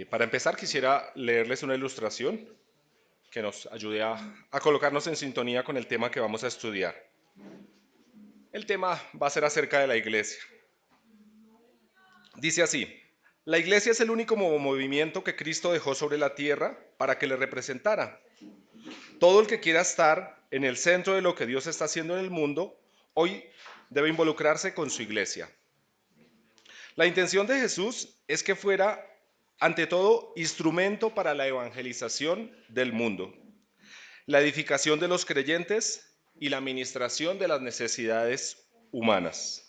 Para empezar, quisiera leerles una ilustración que nos ayude a colocarnos en sintonía con el tema que vamos a estudiar. El tema va a ser acerca de la iglesia. Dice así: la iglesia es el único movimiento que Cristo dejó sobre la tierra para que le representara. Todo el que quiera estar en el centro de lo que Dios está haciendo en el mundo, hoy debe involucrarse con su iglesia. La intención de Jesús es que fuera, ante todo, instrumento para la evangelización del mundo, la edificación de los creyentes y la administración de las necesidades humanas.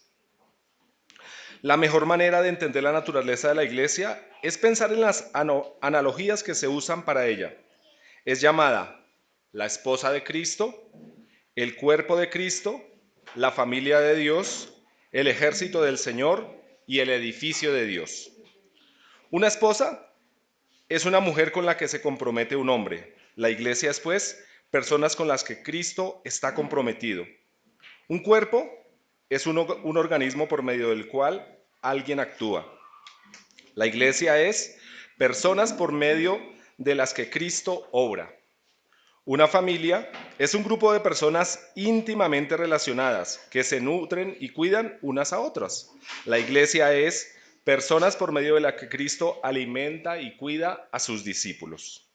La mejor manera de entender la naturaleza de la iglesia es pensar en las analogías que se usan para ella. Es llamada la esposa de Cristo, el cuerpo de Cristo, la familia de Dios, el ejército del Señor y el edificio de Dios. Una esposa es una mujer con la que se compromete un hombre. La iglesia es, pues, personas con las que Cristo está comprometido. Un cuerpo es un organismo por medio del cual alguien actúa. La iglesia es personas por medio de las que Cristo obra. Una familia es un grupo de personas íntimamente relacionadas que se nutren y cuidan unas a otras. La iglesia es personas por medio de las que Cristo alimenta y cuida a sus discípulos.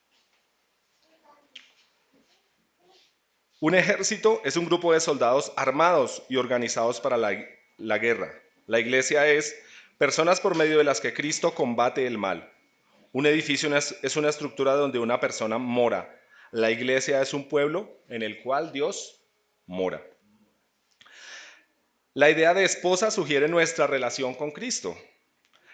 Un ejército es un grupo de soldados armados y organizados para la guerra. La iglesia es personas por medio de las que Cristo combate el mal. Un edificio es una estructura donde una persona mora. La iglesia es un pueblo en el cual Dios mora. La idea de esposa sugiere nuestra relación con Cristo.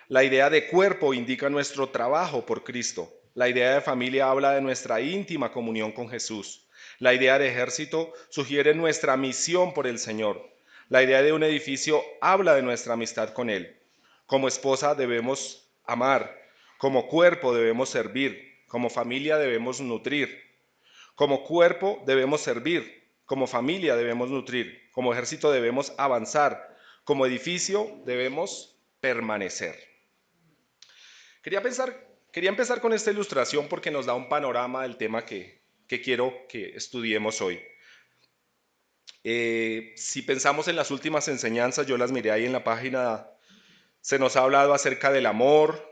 La idea de cuerpo indica nuestro trabajo por Cristo. La idea de familia habla de nuestra íntima comunión con Jesús. La idea de ejército sugiere nuestra misión por el Señor. La idea de un edificio habla de nuestra amistad con Él. Como esposa debemos amar. Como cuerpo debemos servir. Como familia debemos nutrir. Como cuerpo debemos servir. Como familia debemos nutrir. Como ejército debemos avanzar. Como edificio debemos permanecer. Quería, pensar, quería empezar con esta ilustración porque nos da un panorama del tema que quiero que estudiemos hoy. Si pensamos en las últimas enseñanzas, yo las miré ahí en la página, se nos ha hablado acerca del amor,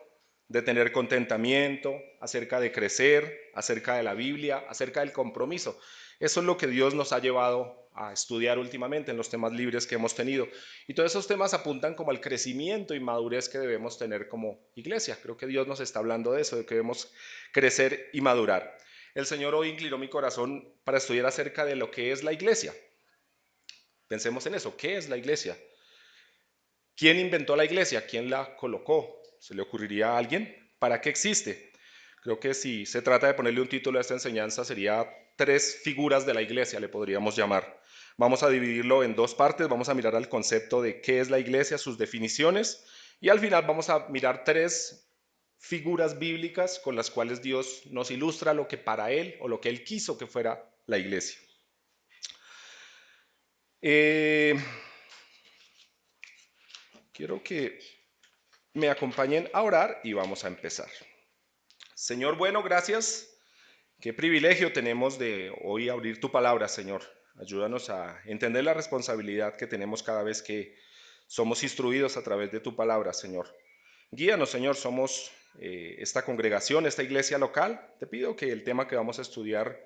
de tener contentamiento, acerca de crecer, acerca de la Biblia, acerca del compromiso. Eso es lo que Dios nos ha llevado a estudiar últimamente en los temas libres que hemos tenido. Y todos esos temas apuntan como al crecimiento y madurez que debemos tener como iglesia. Creo que Dios nos está hablando de eso, de que debemos crecer y madurar. El Señor hoy inclinó mi corazón para estudiar acerca de lo que es la iglesia. Pensemos en eso, ¿qué es la iglesia? ¿Quién inventó la iglesia? ¿Quién la colocó? ¿Se le ocurriría a alguien? ¿Para qué existe? Creo que si se trata de ponerle un título a esta enseñanza sería tres figuras de la iglesia, le podríamos llamar. Vamos a dividirlo en dos partes, vamos a mirar al concepto de qué es la iglesia, sus definiciones, y al final vamos a mirar tres figuras bíblicas con las cuales Dios nos ilustra lo que para Él o lo que Él quiso que fuera la iglesia. Eh, Quiero que me acompañen a orar y vamos a empezar. Señor bueno, gracias. Qué privilegio tenemos de hoy abrir tu palabra, Señor. Ayúdanos a entender la responsabilidad que tenemos cada vez que somos instruidos a través de tu palabra, Señor. Guíanos, Señor, somos esta congregación, esta iglesia local. Te pido que el tema que vamos a estudiar,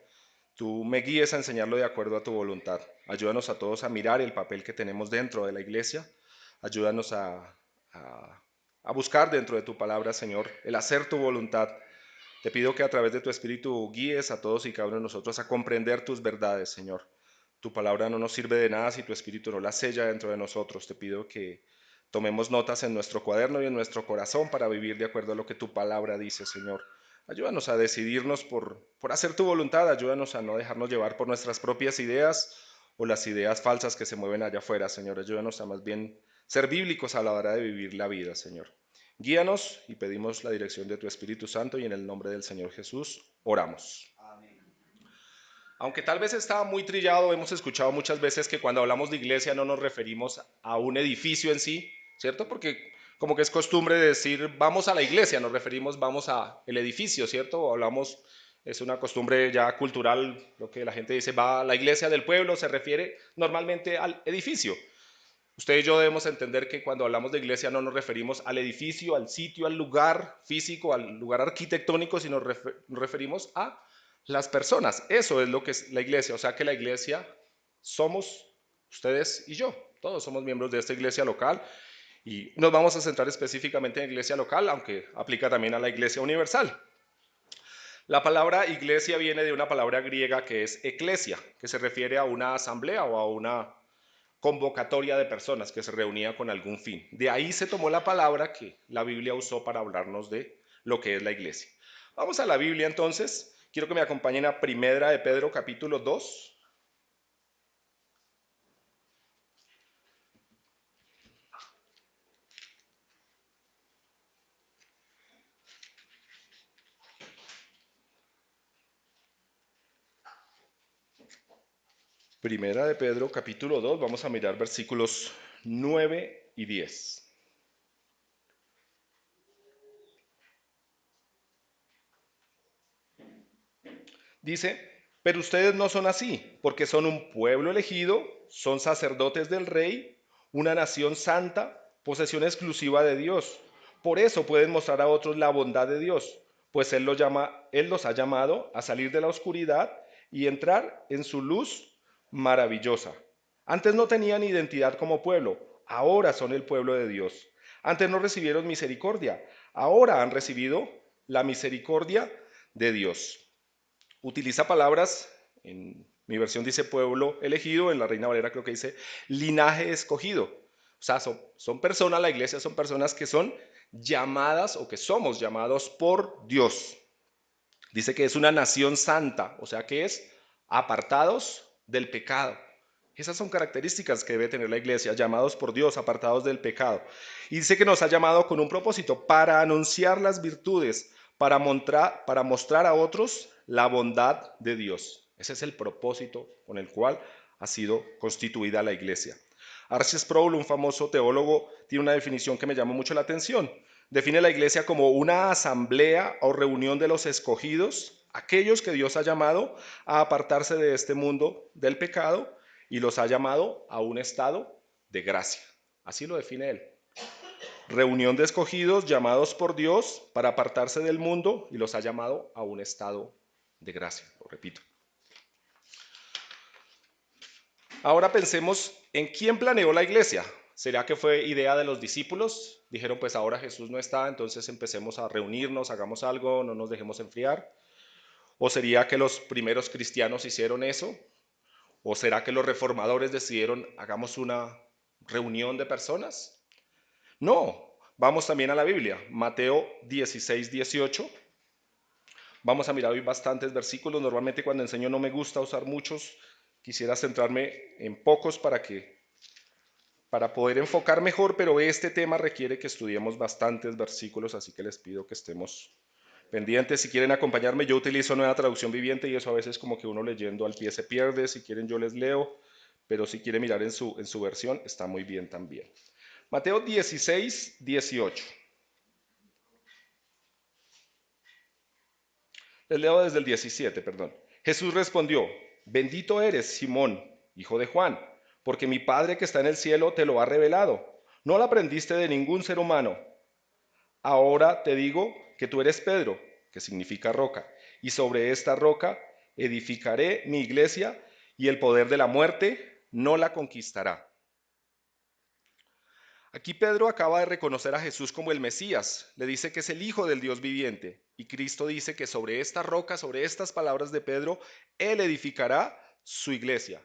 tú me guíes a enseñarlo de acuerdo a tu voluntad. Ayúdanos a todos a mirar el papel que tenemos dentro de la iglesia. Ayúdanos a buscar dentro de tu palabra, Señor, el hacer tu voluntad. Te pido que a través de tu Espíritu guíes a todos y cada uno de nosotros a comprender tus verdades, Señor. Tu palabra no nos sirve de nada si tu Espíritu no la sella dentro de nosotros. Te pido que tomemos notas en nuestro cuaderno y en nuestro corazón para vivir de acuerdo a lo que tu palabra dice, Señor. Ayúdanos a decidirnos por hacer tu voluntad. Ayúdanos a no dejarnos llevar por nuestras propias ideas o las ideas falsas que se mueven allá afuera, Señor. Ayúdanos a más bien ser bíblicos a la hora de vivir la vida, Señor. Guíanos y pedimos la dirección de tu Espíritu Santo y en el nombre del Señor Jesús oramos. Aunque tal vez está muy trillado, hemos escuchado muchas veces que cuando hablamos de iglesia no nos referimos a un edificio en sí, ¿cierto? Porque como que es costumbre decir vamos a la iglesia, nos referimos vamos a el edificio, ¿cierto? O hablamos, es una costumbre ya cultural, lo que la gente dice va a la iglesia del pueblo, se refiere normalmente al edificio. Usted y yo debemos entender que cuando hablamos de iglesia no nos referimos al edificio, al sitio, al lugar físico, al lugar arquitectónico, sino nos referimos a las personas. Eso es lo que es la iglesia. O sea que la iglesia somos ustedes y yo. Todos somos miembros de esta iglesia local y nos vamos a centrar específicamente en la iglesia local, aunque aplica también a la iglesia universal. La palabra iglesia viene de una palabra griega que es eclesia, que se refiere a una asamblea o a una convocatoria de personas que se reunía con algún fin. De ahí se tomó la palabra que la Biblia usó para hablarnos de lo que es la iglesia. Vamos a la Biblia entonces. Quiero que me acompañen a Primera de Pedro capítulo 2. Primera de Pedro capítulo 2. Vamos a mirar versículos 9 y 10. Dice, pero ustedes no son así, porque son un pueblo elegido, son sacerdotes del rey, una nación santa, posesión exclusiva de Dios. Por eso pueden mostrar a otros la bondad de Dios, pues Él los ha llamado a salir de la oscuridad y entrar en su luz maravillosa. Antes no tenían identidad como pueblo, ahora son el pueblo de Dios. Antes no recibieron misericordia, ahora han recibido la misericordia de Dios. Utiliza palabras, en mi versión dice pueblo elegido, en la Reina Valera creo que dice linaje escogido. O sea, son personas, la iglesia son personas que son llamadas o que somos llamados por Dios. Dice que es una nación santa, o sea que es apartados del pecado. Esas son características que debe tener la iglesia, llamados por Dios, apartados del pecado. Y dice que nos ha llamado con un propósito, para anunciar las virtudes, para mostrar a otros la bondad de Dios. Ese es el propósito con el cual ha sido constituida la iglesia. R.C. Sproul, un famoso teólogo, tiene una definición que me llamó mucho la atención. Define la iglesia como una asamblea o reunión de los escogidos, aquellos que Dios ha llamado a apartarse de este mundo del pecado y los ha llamado a un estado de gracia. Así lo define él. Reunión de escogidos llamados por Dios para apartarse del mundo y los ha llamado a un estado de gracia. Lo repito. Ahora pensemos en quién planeó la iglesia. ¿Será que fue idea de los discípulos? Dijeron, pues ahora Jesús no está, entonces empecemos a reunirnos, hagamos algo, no nos dejemos enfriar. ¿O sería que los primeros cristianos hicieron eso? ¿O será que los reformadores decidieron, hagamos una reunión de personas? No, vamos también a la Biblia, Mateo 16, 18. Vamos a mirar hoy bastantes versículos. Normalmente cuando enseño no me gusta usar muchos. Quisiera centrarme en pocos para poder enfocar mejor, pero este tema requiere que estudiemos bastantes versículos, así que les pido que estemos pendientes. Si quieren acompañarme, yo utilizo Nueva Traducción Viviente y eso a veces como que uno leyendo al pie se pierde. Si quieren yo les leo, pero si quieren mirar en su versión está muy bien también. Mateo 16, 18. Les leo desde el 17, perdón. Jesús respondió, bendito eres, Simón, hijo de Juan, porque mi Padre que está en el cielo te lo ha revelado. No lo aprendiste de ningún ser humano. Ahora te digo que tú eres Pedro, que significa roca, y sobre esta roca edificaré mi iglesia y el poder de la muerte no la conquistará. Aquí Pedro acaba de reconocer a Jesús como el Mesías, le dice que es el Hijo del Dios viviente, y Cristo dice que sobre esta roca, sobre estas palabras de Pedro, Él edificará su iglesia.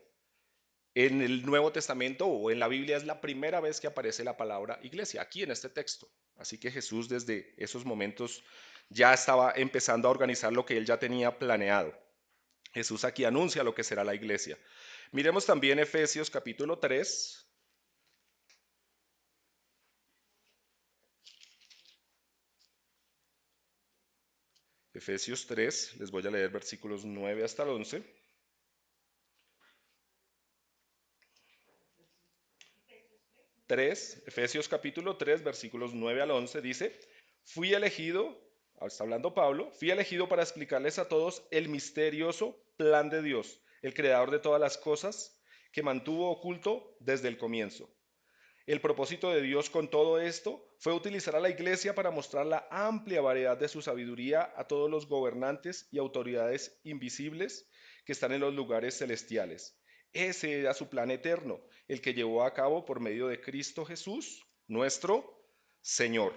En el Nuevo Testamento o en la Biblia es la primera vez que aparece la palabra iglesia, aquí en este texto. Así que Jesús desde esos momentos ya estaba empezando a organizar lo que él ya tenía planeado. Jesús aquí anuncia lo que será la iglesia. Miremos también Efesios capítulo 3. Efesios 3, les voy a leer versículos 9 hasta el 11. 3, Efesios capítulo 3, versículos 9 al 11, dice, fui elegido, está hablando Pablo, fui elegido para explicarles a todos el misterioso plan de Dios, el creador de todas las cosas, que mantuvo oculto desde el comienzo. El propósito de Dios con todo esto fue utilizar a la iglesia para mostrar la amplia variedad de su sabiduría a todos los gobernantes y autoridades invisibles que están en los lugares celestiales. Ese era su plan eterno, el que llevó a cabo por medio de Cristo Jesús, nuestro Señor.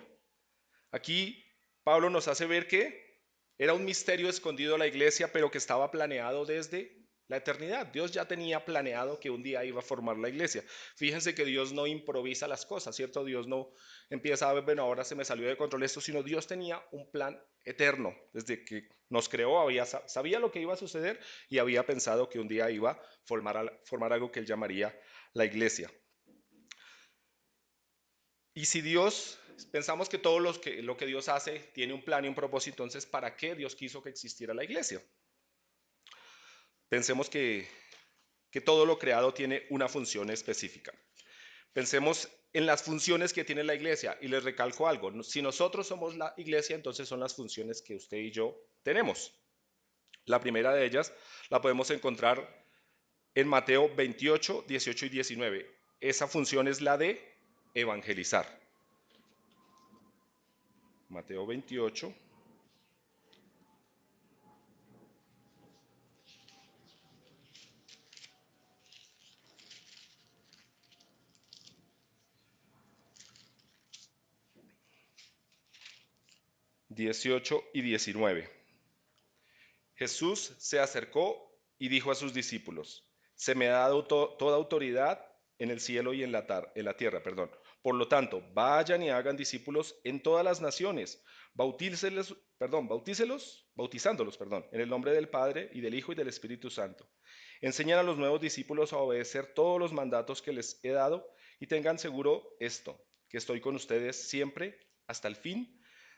Aquí Pablo nos hace ver que era un misterio escondido a la iglesia, pero que estaba planeado desde la eternidad. Dios ya tenía planeado que un día iba a formar la iglesia. Fíjense que Dios no improvisa las cosas, ¿cierto? Dios no empieza a ver, bueno, ahora se me salió de control esto, sino Dios tenía un plan eterno. Desde que nos creó, sabía lo que iba a suceder y había pensado que un día iba a formar algo que él llamaría la iglesia. Y si Dios, pensamos que todo lo que Dios hace tiene un plan y un propósito, entonces, ¿para qué Dios quiso que existiera la iglesia? Pensemos que todo lo creado tiene una función específica. Pensemos en las funciones que tiene la iglesia y les recalco algo. Si nosotros somos la iglesia, entonces son las funciones que usted y yo tenemos. La primera de ellas la podemos encontrar en Mateo 28, 18 y 19. Esa función es la de evangelizar. Mateo 28. 18 y 19. Jesús se acercó y dijo a sus discípulos, se me ha dado toda autoridad en el cielo y en la tierra, perdón. Por lo tanto, vayan y hagan discípulos en todas las naciones, bautizándolos, en el nombre del Padre y del Hijo y del Espíritu Santo. Enseñan a los nuevos discípulos a obedecer todos los mandatos que les he dado y tengan seguro esto, que estoy con ustedes siempre hasta el fin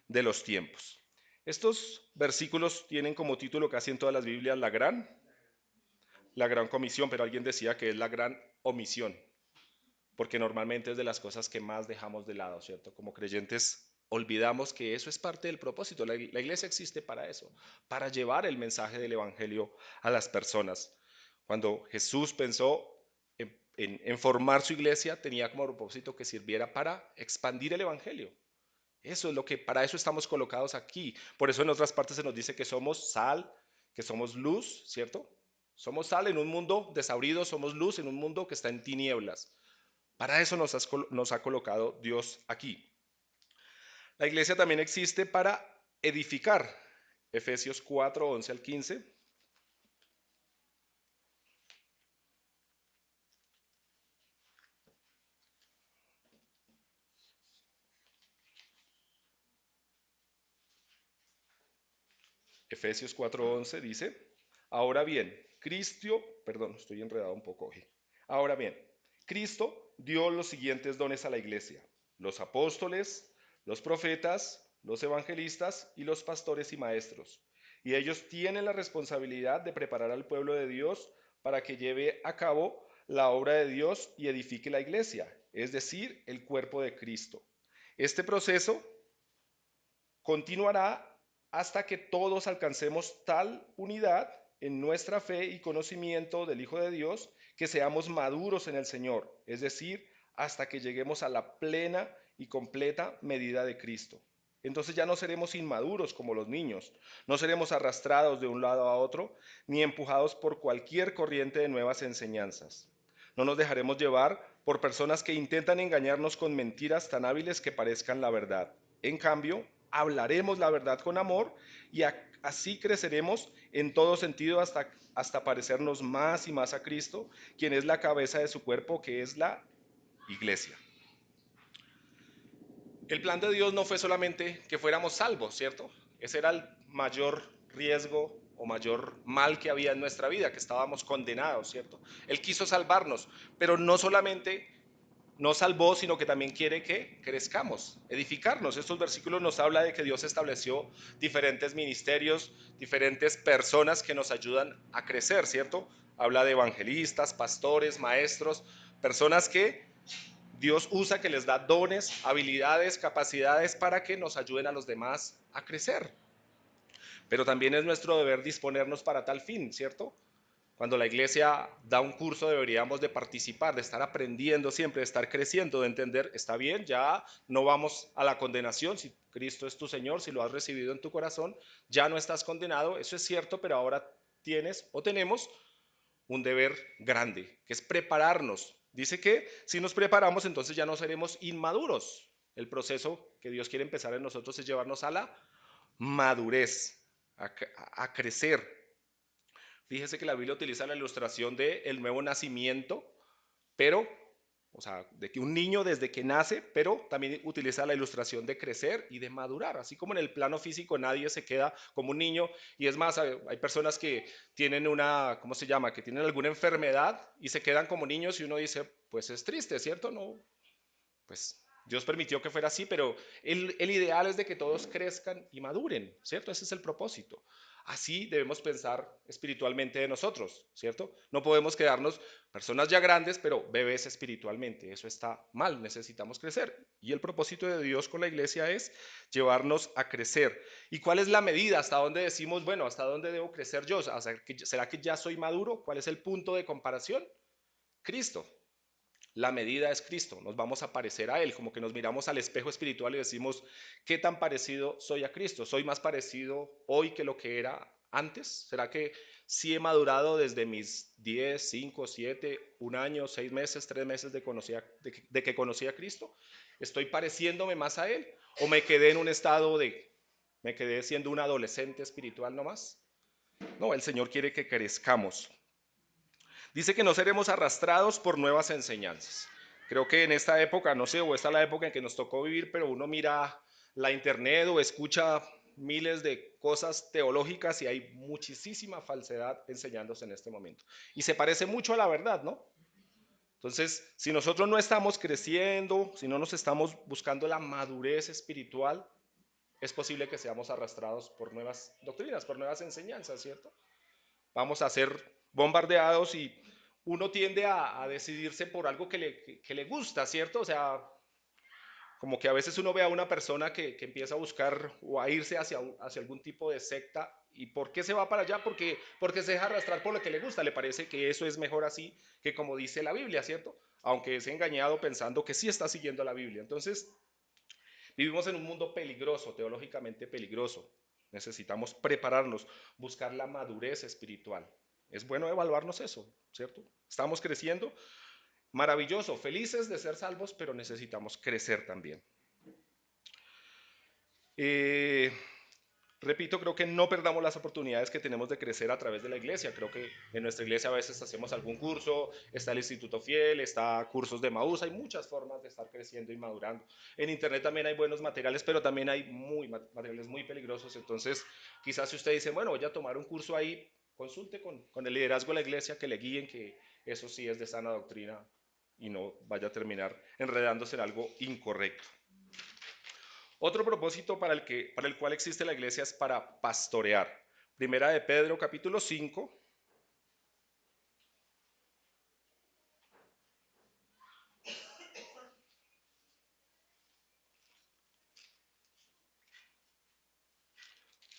de los tiempos. Estos versículos tienen como título casi en todas las Biblias la gran comisión, pero alguien decía que es la gran omisión, porque normalmente es de las cosas que más dejamos de lado, ¿cierto? Como creyentes olvidamos que eso es parte del propósito. La iglesia existe para eso, para llevar el mensaje del Evangelio a las personas. Cuando Jesús pensó en formar su iglesia, tenía como propósito que sirviera para expandir el Evangelio. Eso es lo que, para eso estamos colocados aquí. Por eso en otras partes se nos dice que somos sal, que somos luz, ¿cierto? Somos sal en un mundo desabrido, somos luz en un mundo que está en tinieblas. Para eso nos ha colocado Dios aquí. La iglesia también existe para edificar. Efesios 4, 11 al 15. Efesios 4:11 dice, ahora bien, estoy enredado un poco hoy. Ahora bien, Cristo dio los siguientes dones a la iglesia: los apóstoles, los profetas, los evangelistas y los pastores y maestros. Y ellos tienen la responsabilidad de preparar al pueblo de Dios para que lleve a cabo la obra de Dios y edifique la iglesia, es decir, el cuerpo de Cristo. Este proceso continuará hasta que todos alcancemos tal unidad en nuestra fe y conocimiento del Hijo de Dios que seamos maduros en el Señor, es decir, hasta que lleguemos a la plena y completa medida de Cristo. Entonces ya no seremos inmaduros como los niños, no seremos arrastrados de un lado a otro, ni empujados por cualquier corriente de nuevas enseñanzas. No nos dejaremos llevar por personas que intentan engañarnos con mentiras tan hábiles que parezcan la verdad. En cambio, hablaremos la verdad con amor y así creceremos en todo sentido hasta parecernos más y más a Cristo, quien es la cabeza de su cuerpo, que es la iglesia. El plan de Dios no fue solamente que fuéramos salvos, ¿cierto? Ese era el mayor riesgo o mayor mal que había en nuestra vida, que estábamos condenados, ¿cierto? Él quiso salvarnos, pero no solamente nos salvó, sino que también quiere que crezcamos, edificarnos. Estos versículos nos habla de que Dios estableció diferentes ministerios, diferentes personas que nos ayudan a crecer, ¿cierto? Habla de evangelistas, pastores, maestros, personas que Dios usa que les da dones, habilidades, capacidades para que nos ayuden a los demás a crecer. Pero también es nuestro deber disponernos para tal fin, ¿cierto? Cuando la iglesia da un curso deberíamos de participar, de estar aprendiendo siempre, de estar creciendo, de entender, está bien, ya no vamos a la condenación, si Cristo es tu Señor, si lo has recibido en tu corazón, ya no estás condenado, eso es cierto, pero ahora tienes o tenemos un deber grande, que es prepararnos. Dice que si nos preparamos, entonces ya no seremos inmaduros. El proceso que Dios quiere empezar en nosotros es llevarnos a la madurez, a crecer. Fíjese que la Biblia utiliza la ilustración del nuevo nacimiento, pero, o sea, de que un niño desde que nace, pero también utiliza la ilustración de crecer y de madurar. Así como en el plano físico nadie se queda como un niño, y es más, hay personas que tienen una, ¿cómo se llama? Que tienen alguna enfermedad y se quedan como niños y uno dice, pues es triste, ¿cierto? No, pues Dios permitió que fuera así, pero el ideal es de que todos crezcan y maduren, ¿cierto? Ese es el propósito. Así debemos pensar espiritualmente de nosotros, ¿cierto? No podemos quedarnos personas ya grandes, pero bebés espiritualmente. Eso está mal, necesitamos crecer. Y el propósito de Dios con la iglesia es llevarnos a crecer. ¿Y cuál es la medida? ¿Hasta dónde decimos, bueno, hasta dónde debo crecer yo? ¿Será que ya soy maduro? ¿Cuál es el punto de comparación? Cristo. La medida es Cristo, nos vamos a parecer a Él, como que nos miramos al espejo espiritual y decimos, ¿qué tan parecido soy a Cristo? ¿Soy más parecido hoy que lo que era antes? ¿Será que sí he madurado desde mis 10, 5, 7, un año, 6 meses, 3 meses de que conocí a Cristo? ¿Estoy pareciéndome más a Él? ¿O me quedé en un estado me quedé siendo un adolescente espiritual nomás? No, el Señor quiere que crezcamos. Dice que no seremos arrastrados por nuevas enseñanzas. Creo que en esta época, no sé, o esta es la época en que nos tocó vivir, pero uno mira la internet o escucha miles de cosas teológicas y hay muchísima falsedad enseñándose en este momento. Y se parece mucho a la verdad, ¿no? Entonces, si nosotros no estamos creciendo, si no nos estamos buscando la madurez espiritual, es posible que seamos arrastrados por nuevas doctrinas, por nuevas enseñanzas, ¿cierto? Vamos a ser bombardeados y uno tiende a decidirse por algo que le gusta, ¿cierto? O sea, como que a veces uno ve a una persona que empieza a buscar o a irse hacia algún tipo de secta. ¿Y por qué se va para allá? Porque se deja arrastrar por lo que le gusta. Le parece que eso es mejor así que como dice la Biblia, ¿cierto? Aunque es engañado pensando que sí está siguiendo la Biblia. Entonces, vivimos en un mundo peligroso, teológicamente peligroso. Necesitamos prepararnos, buscar la madurez espiritual. Es bueno evaluarnos eso, ¿cierto? Estamos creciendo, maravilloso, felices de ser salvos, pero necesitamos crecer también. Eh, Repito, creo que no perdamos las oportunidades que tenemos de crecer a través de la iglesia. Creo que en nuestra iglesia a veces hacemos algún curso, está el Instituto Fiel, está cursos de Maús, hay muchas formas de estar creciendo y madurando. En internet también hay buenos materiales, pero también hay materiales muy peligrosos. Entonces, quizás si usted dice, bueno, voy a tomar un curso ahí, consulte con el liderazgo de la iglesia, que le guíen, que eso sí es de sana doctrina y no vaya a terminar enredándose en algo incorrecto. Otro propósito para el cual existe la iglesia es para pastorear. Primera de Pedro, capítulo 5.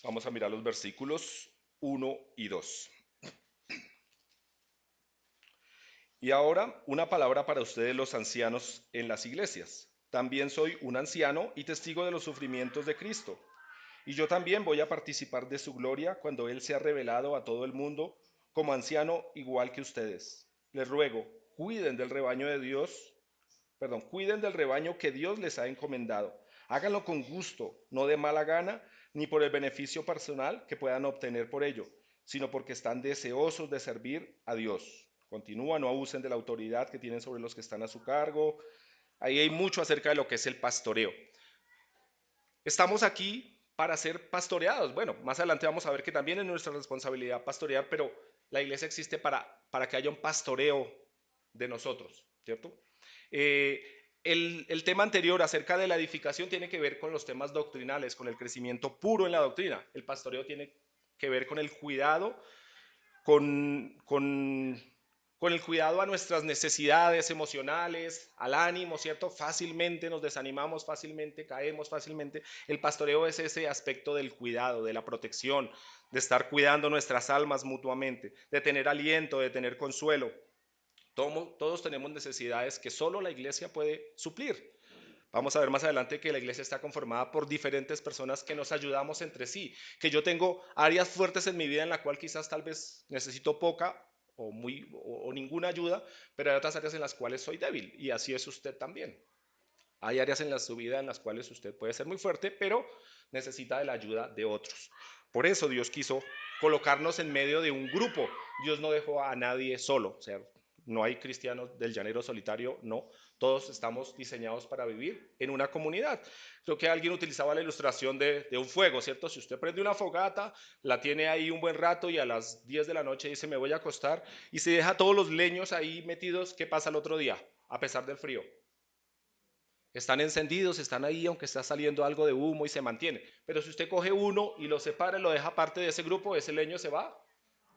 Vamos a mirar los versículos 1 y 2. Y ahora una palabra para ustedes los ancianos en las iglesias. También soy un anciano y testigo de los sufrimientos de Cristo. Y yo también voy a participar de su gloria cuando Él sea revelado a todo el mundo como anciano igual que ustedes. Les ruego, cuiden del rebaño de Dios, cuiden del rebaño que Dios les ha encomendado. Háganlo con gusto, no de mala gana, ni por el beneficio personal que puedan obtener por ello, sino porque están deseosos de servir a Dios. Continúa, no abusen de la autoridad que tienen sobre los que están a su cargo. Ahí hay mucho acerca de lo que es el pastoreo. Estamos aquí para ser pastoreados. Bueno, más adelante vamos a ver que también es nuestra responsabilidad pastorear, pero la iglesia existe para que haya un pastoreo de nosotros, ¿cierto? El tema anterior acerca de la edificación tiene que ver con los temas doctrinales, con el crecimiento puro en la doctrina. El pastoreo tiene que ver con el cuidado, con con el cuidado a nuestras necesidades emocionales, al ánimo, ¿cierto? Fácilmente nos desanimamos, fácilmente caemos, fácilmente. El pastoreo es ese aspecto del cuidado, de la protección, de estar cuidando nuestras almas mutuamente, de tener aliento, de tener consuelo. Todos tenemos necesidades que solo la iglesia puede suplir. Vamos a ver más adelante que la iglesia está conformada por diferentes personas que nos ayudamos entre sí, que yo tengo áreas fuertes en mi vida en la cual quizás tal vez necesito poca o ninguna ayuda, pero hay otras áreas en las cuales soy débil y así es usted también. Hay áreas en su vida en las cuales usted puede ser muy fuerte, pero necesita de la ayuda de otros. Por eso Dios quiso colocarnos en medio de un grupo. Dios no dejó a nadie solo. O sea, no hay cristianos del llanero solitario, no. Todos estamos diseñados para vivir en una comunidad. Creo que alguien utilizaba la ilustración de un fuego, ¿cierto? Si usted prende una fogata, la tiene ahí un buen rato y a las 10 de la noche dice me voy a acostar y se deja todos los leños ahí metidos, ¿qué pasa el otro día? A pesar del frío. Están encendidos, están ahí, aunque está saliendo algo de humo y se mantiene. Pero si usted coge uno y lo separa y lo deja parte de ese grupo, ese leño se va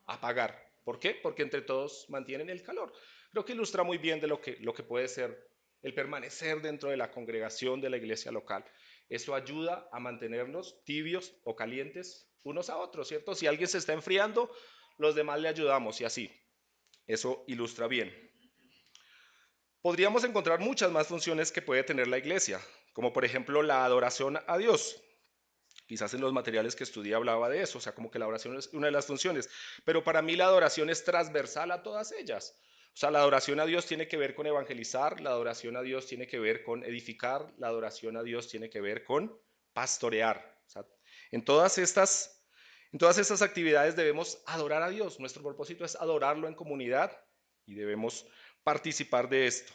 a apagar. ¿Por qué? Porque entre todos mantienen el calor. Creo que ilustra muy bien de lo que puede ser el permanecer dentro de la congregación de la iglesia local. Eso ayuda a mantenernos tibios o calientes unos a otros, ¿cierto? Si alguien se está enfriando, los demás le ayudamos y así. Eso ilustra bien. Podríamos encontrar muchas más funciones que puede tener la iglesia, como por ejemplo la adoración a Dios. Quizás en los materiales que estudié hablaba de eso, o sea, como que la oración es una de las funciones, pero para mí la adoración es transversal a todas ellas. O sea, la adoración a Dios tiene que ver con evangelizar, la adoración a Dios tiene que ver con edificar, la adoración a Dios tiene que ver con pastorear. O sea, en todas estas, en todas estas actividades debemos adorar a Dios. Nuestro propósito es adorarlo en comunidad y debemos participar de esto.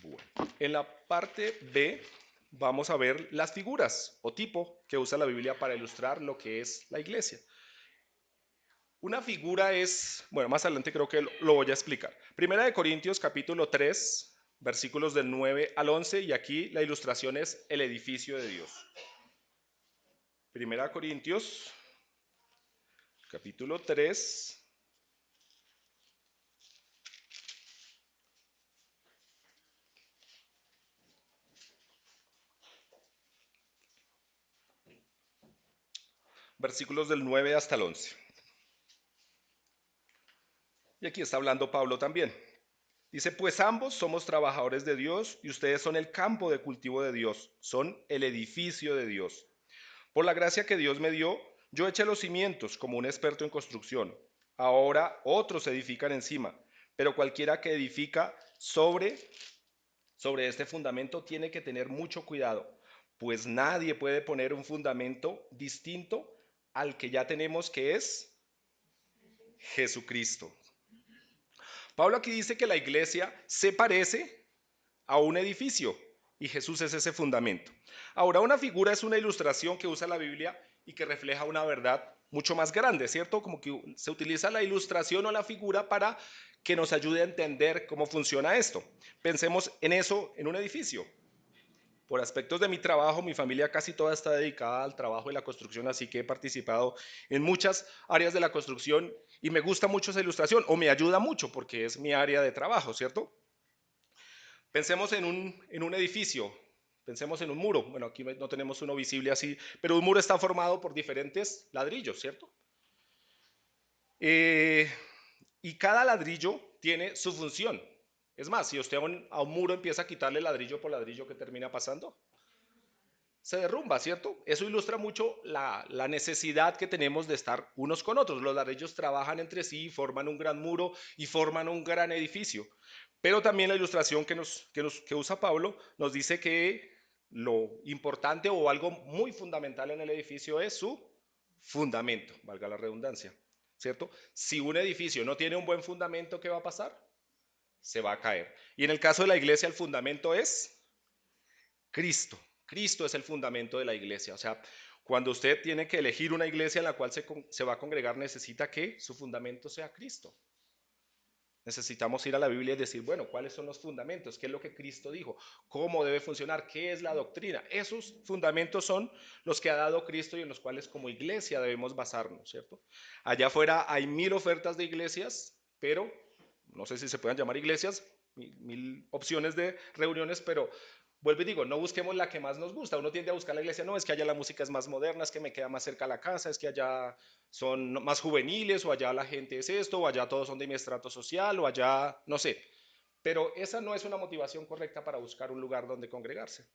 Bueno, en la parte B vamos a ver las figuras o tipo que usa la Biblia para ilustrar lo que es la iglesia. Una figura es, bueno, más adelante creo que lo voy a explicar. Primera de Corintios capítulo 3, versículos del 9 al 11 y aquí la ilustración es el edificio de Dios. Primera de Corintios capítulo 3, versículos del 9 hasta el 11. Y aquí está hablando Pablo también. Dice, pues ambos somos trabajadores de Dios y ustedes son el campo de cultivo de Dios, son el edificio de Dios. Por la gracia que Dios me dio, yo eché los cimientos como un experto en construcción. Ahora otros edifican encima, pero cualquiera que edifica sobre este fundamento tiene que tener mucho cuidado, pues nadie puede poner un fundamento distinto al que ya tenemos, que es Jesucristo. Pablo aquí dice que la iglesia se parece a un edificio y Jesús es ese fundamento. Ahora, una figura es una ilustración que usa la Biblia y que refleja una verdad mucho más grande, ¿cierto? Como que se utiliza la ilustración o la figura para que nos ayude a entender cómo funciona esto. Pensemos en eso en un edificio. Por aspectos de mi trabajo, mi familia casi toda está dedicada al trabajo y la construcción, así que he participado en muchas áreas de la construcción y me gusta mucho esa ilustración o me ayuda mucho porque es mi área de trabajo, ¿cierto? Pensemos en un edificio, pensemos en un muro. Bueno, aquí no tenemos uno visible así, pero un muro está formado por diferentes ladrillos, ¿cierto? Eh, y cada ladrillo tiene su función. Es más, si usted a un muro empieza a quitarle ladrillo por ladrillo, ¿qué termina pasando? Se derrumba, ¿cierto? Eso ilustra mucho la necesidad que tenemos de estar unos con otros. Los ladrillos trabajan entre sí, forman un gran muro y forman un gran edificio. Pero también la ilustración que usa Pablo nos dice que lo importante o algo muy fundamental en el edificio es su fundamento, valga la redundancia, ¿cierto? Si un edificio no tiene un buen fundamento, ¿qué va a pasar? Se va a caer. Y en el caso de la iglesia, el fundamento es Cristo. Cristo es el fundamento de la iglesia. O sea, cuando usted tiene que elegir una iglesia en la cual se va a congregar, necesita que su fundamento sea Cristo. Necesitamos ir a la Biblia y decir, bueno, ¿cuáles son los fundamentos? ¿Qué es lo que Cristo dijo? ¿Cómo debe funcionar? ¿Qué es la doctrina? Esos fundamentos son los que ha dado Cristo y en los cuales como iglesia debemos basarnos, ¿cierto? Allá afuera hay 1000 ofertas de iglesias, pero no sé si se puedan llamar iglesias, 1000 opciones de reuniones, pero vuelvo y digo, no busquemos la que más nos gusta. Uno tiende a buscar la iglesia, no, es que allá la música es más moderna, es que me queda más cerca a la casa, es que allá son más juveniles, o allá la gente es esto, o allá todos son de mi estrato social, o allá, no sé. Pero esa no es una motivación correcta para buscar un lugar donde congregarse.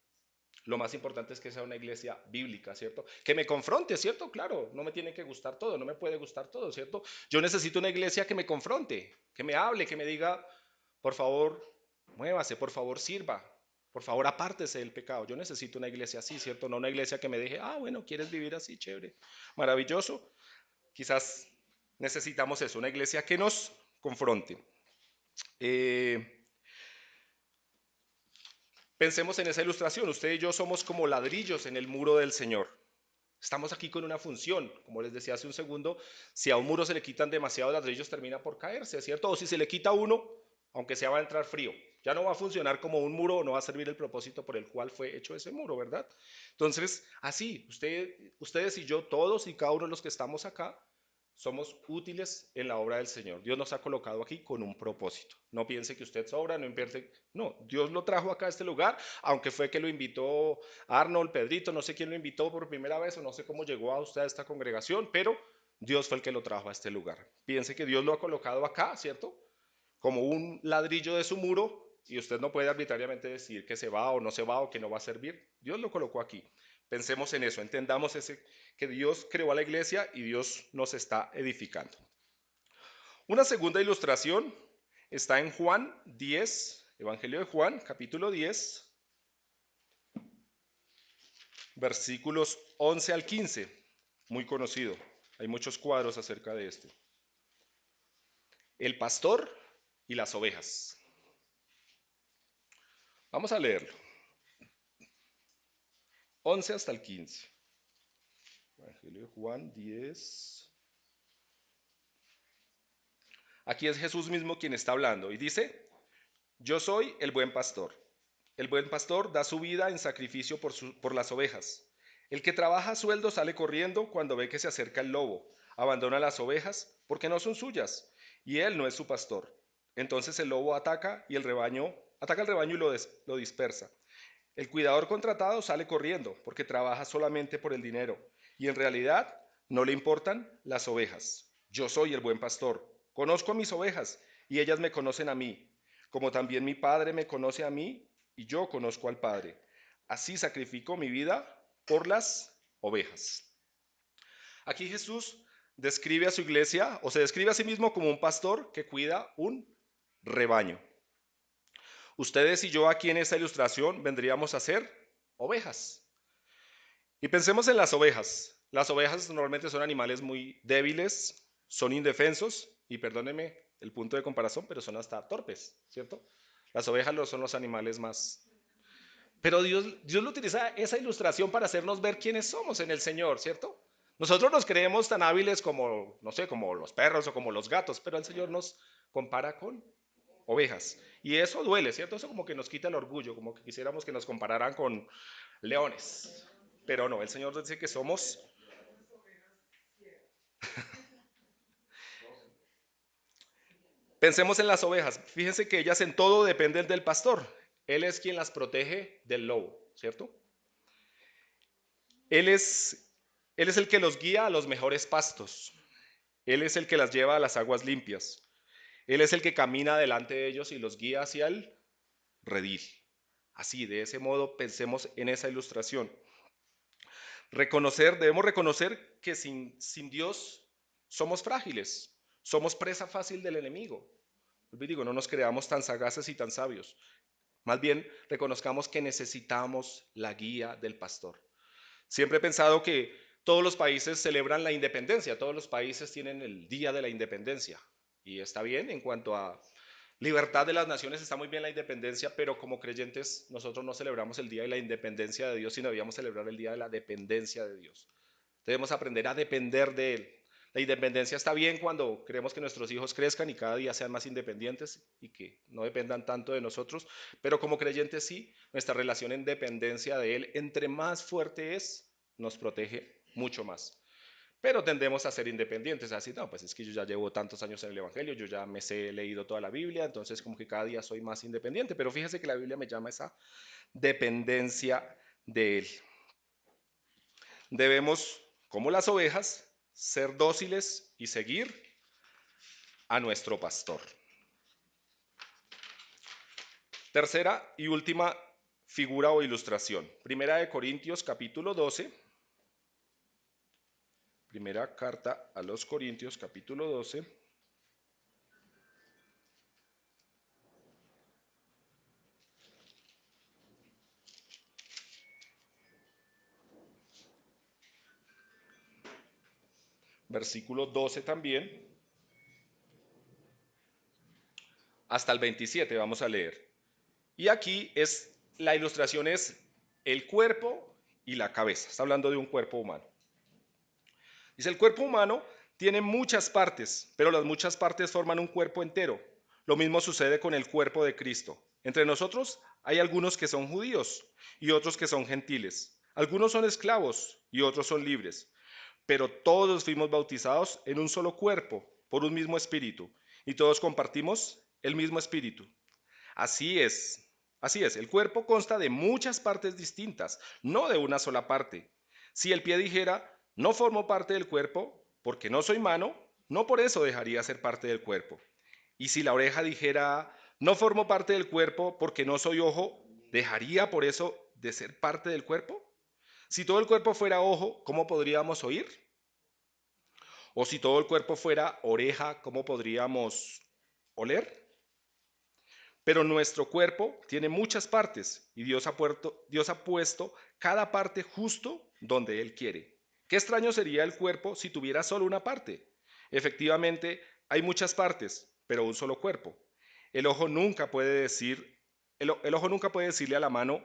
Lo más importante es que sea una iglesia bíblica, ¿cierto? Que me confronte, ¿cierto? Claro, no me tiene que gustar todo, no me puede gustar todo, ¿cierto? Yo necesito una iglesia que me confronte, que me hable, que me diga, por favor, muévase, por favor, sirva, por favor, apártese del pecado. Yo necesito una iglesia así, ¿cierto? No una iglesia que me deje, bueno, ¿quieres vivir así? Chévere, maravilloso. Quizás necesitamos eso, una iglesia que nos confronte. Eh, Pensemos en esa ilustración. Usted y yo somos como ladrillos en el muro del Señor. Estamos aquí con una función. Como les decía hace un segundo, si a un muro se le quitan demasiados ladrillos, termina por caerse, ¿cierto? O si se le quita uno, aunque sea va a entrar frío. Ya no va a funcionar como un muro, no va a servir el propósito por el cual fue hecho ese muro, ¿verdad? Entonces, así, ustedes y yo, todos y cada uno de los que estamos acá, somos útiles en la obra del Señor. Dios nos ha colocado aquí con un propósito. No piense que usted sobra, no piense. No, Dios lo trajo acá a este lugar, aunque fue que lo invitó Arnold, Pedrito, no sé quién lo invitó por primera vez o no sé cómo llegó a usted a esta congregación, pero Dios fue el que lo trajo a este lugar. Piense que Dios lo ha colocado acá, ¿cierto? Como un ladrillo de su muro y usted no puede arbitrariamente decir que se va o no se va o que no va a servir. Dios lo colocó aquí. Pensemos en eso, entendamos que Dios creó a la iglesia y Dios nos está edificando. Una segunda ilustración está en Juan 10, Evangelio de Juan, capítulo 10, versículos 11 al 15, muy conocido. Hay muchos cuadros acerca de este. El pastor y las ovejas. Vamos a leerlo. 11 hasta el 15. Evangelio de Juan 10. Aquí es Jesús mismo quien está hablando y dice, yo soy el buen pastor. El buen pastor da su vida en sacrificio por las ovejas. El que trabaja a sueldo sale corriendo cuando ve que se acerca el lobo. Abandona las ovejas porque no son suyas y él no es su pastor. Entonces el lobo ataca el rebaño y lo dispersa. El cuidador contratado sale corriendo porque trabaja solamente por el dinero y en realidad no le importan las ovejas. Yo soy el buen pastor. Conozco a mis ovejas y ellas me conocen a mí, como también mi Padre me conoce a mí y yo conozco al Padre. Así sacrifico mi vida por las ovejas. Aquí Jesús describe a su iglesia o se describe a sí mismo como un pastor que cuida un rebaño. Ustedes y yo aquí en esta ilustración vendríamos a ser ovejas. Y pensemos en las ovejas. Las ovejas normalmente son animales muy débiles, son indefensos y perdónenme el punto de comparación, pero son hasta torpes, ¿cierto? Las ovejas son los animales más. Pero Dios lo utiliza esa ilustración para hacernos ver quiénes somos en el Señor, ¿cierto? Nosotros nos creemos tan hábiles como, no sé, como los perros o como los gatos, pero el Señor nos compara con ovejas. Y eso duele, ¿cierto? Eso como que nos quita el orgullo, como que quisiéramos que nos compararan con leones. Pero no, el Señor dice que somos. Pensemos en las ovejas. Fíjense que ellas en todo dependen del pastor. Él es quien las protege del lobo, ¿cierto? Él es, él es el que los guía a los mejores pastos. Él es el que las lleva a las aguas limpias. Él es el que camina delante de ellos y los guía hacia el redil. Así, de ese modo, pensemos en esa ilustración. Debemos reconocer que sin Dios somos frágiles, somos presa fácil del enemigo. Digo, no nos creamos tan sagaces y tan sabios. Más bien, reconozcamos que necesitamos la guía del pastor. Siempre he pensado que todos los países celebran la independencia, todos los países tienen el Día de la Independencia. Y está bien en cuanto a libertad de las naciones, está muy bien la independencia, pero como creyentes nosotros no celebramos el Día de la Independencia de Dios, sino debíamos celebrar el Día de la Dependencia de Dios. Debemos aprender a depender de Él. La independencia está bien cuando queremos que nuestros hijos crezcan y cada día sean más independientes y que no dependan tanto de nosotros, pero como creyentes sí, nuestra relación en dependencia de Él, entre más fuerte es, nos protege mucho más. Pero tendemos a ser independientes, así, no, pues es que yo ya llevo tantos años en el Evangelio, yo ya me sé, he leído toda la Biblia, entonces como que cada día soy más independiente, pero fíjese que la Biblia me llama esa dependencia de Él. Debemos, como las ovejas, ser dóciles y seguir a nuestro pastor. Tercera y última figura o ilustración. Primera de Corintios capítulo 12. Primera carta a los Corintios capítulo 12. Versículo 12 también. Hasta el 27 vamos a leer. Y aquí la ilustración es el cuerpo y la cabeza. Está hablando de un cuerpo humano. Dice, el cuerpo humano tiene muchas partes, pero las muchas partes forman un cuerpo entero. Lo mismo sucede con el cuerpo de Cristo. Entre nosotros hay algunos que son judíos y otros que son gentiles. Algunos son esclavos y otros son libres. Pero todos fuimos bautizados en un solo cuerpo, por un mismo espíritu, y todos compartimos el mismo espíritu. Así es, así es, el cuerpo consta de muchas partes distintas, no de una sola parte. Si el pie dijera, no formo parte del cuerpo porque no soy mano, no por eso dejaría ser parte del cuerpo. Y si la oreja dijera, no formo parte del cuerpo porque no soy ojo, ¿dejaría por eso de ser parte del cuerpo? Si todo el cuerpo fuera ojo, ¿cómo podríamos oír? O si todo el cuerpo fuera oreja, ¿cómo podríamos oler? Pero nuestro cuerpo tiene muchas partes y Dios ha puesto cada parte justo donde Él quiere. Qué extraño sería el cuerpo si tuviera solo una parte. Efectivamente, hay muchas partes, pero un solo cuerpo. El ojo nunca puede decir, el ojo nunca puede decirle a la mano,